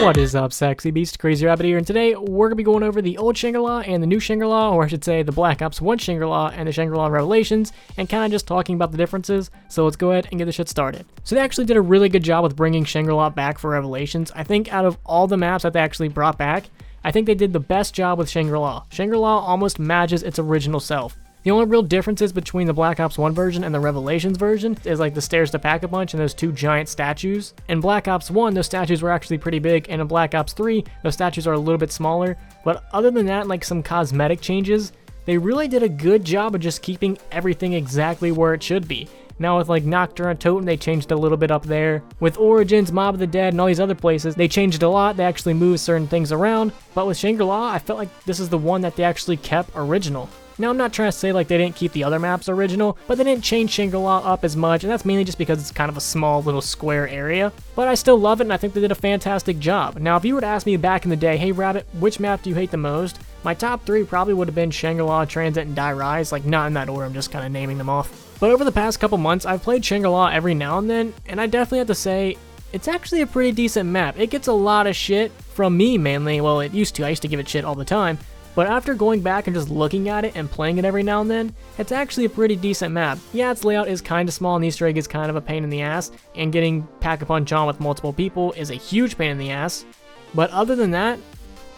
What is up, sexy beast? Crazy Rabbit here, and today we're going to be going over the old Shangri-La and the new Shangri-La, or I should say the Black Ops 1 Shangri-La and the Shangri-La Revelations, and kind of just talking about the differences. So let's go ahead and get this shit started. So they actually did a really good job with bringing Shangri-La back for Revelations. I think out of all the maps that they actually brought back, I think they did the best job with Shangri-La. Shangri-La almost matches its original self. The only real differences between the Black Ops 1 version and the Revelations version is like the stairs to Pack-a-Punch and those two giant statues. In Black Ops 1, those statues were actually pretty big, and in Black Ops 3, those statues are a little bit smaller. But other than that, like some cosmetic changes, they really did a good job of just keeping everything exactly where it should be. Now with like Nocturne and Totem, they changed a little bit up there. With Origins, Mob of the Dead, and all these other places, they changed a lot. They actually moved certain things around. But with Shangri-La, I felt like this is the one that they actually kept original. Now, I'm not trying to say like they didn't keep the other maps original, but they didn't change Shangri-La up as much, and that's mainly just because it's kind of a small little square area. But I still love it, and I think they did a fantastic job. Now, if you were to ask me back in the day, hey Rabbit, which map do you hate the most? My top three probably would have been Shangri-La, Transit, and Die Rise, like not in that order, I'm just kind of naming them off. But over the past couple months, I've played Shangri-La every now and then, and I definitely have to say, it's actually a pretty decent map. It gets a lot of shit from me mainly, well it used to, I used to give it shit all the time. But after going back and just looking at it and playing it every now and then, it's actually a pretty decent map. Yeah, its layout is kind of small and the Easter egg is kind of a pain in the ass, and getting Pack-a-Punch on with multiple people is a huge pain in the ass. But other than that,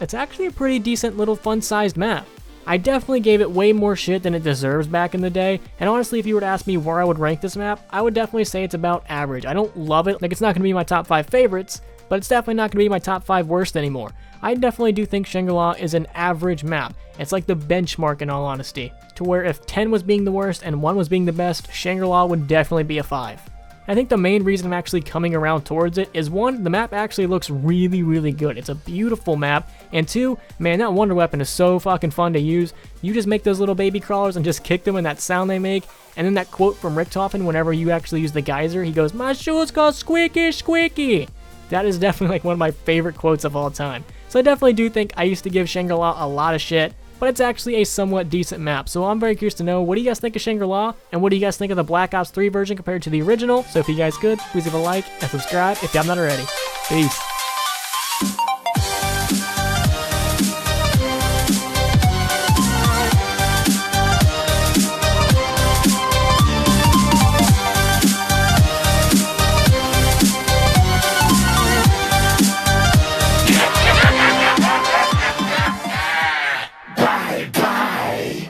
it's actually a pretty decent little fun-sized map. I definitely gave it way more shit than it deserves back in the day, and honestly, if you were to ask me where I would rank this map, I would definitely say it's about average. I don't love it, like it's not going to be my top 5 favorites, but it's definitely not going to be my top 5 worst anymore. I definitely do think Shangri-La is an average map. It's like the benchmark in all honesty, to where if 10 was being the worst and 1 was being the best, Shangri-La would definitely be a 5. I think the main reason I'm actually coming around towards it is 1, the map actually looks really good. It's a beautiful map, and 2, man, that wonder weapon is so fucking fun to use. You just make those little baby crawlers and just kick them and that sound they make, and then that quote from Richtofen whenever you actually use the geyser, he goes, "My shoes go squeaky squeaky." That is definitely like one of my favorite quotes of all time. So I definitely do think I used to give Shangri-La a lot of shit, but it's actually a somewhat decent map. So I'm very curious to know, what do you guys think of Shangri-La? And what do you guys think of the Black Ops 3 version compared to the original? So if you guys could, please leave a like and subscribe if you have not already. Peace.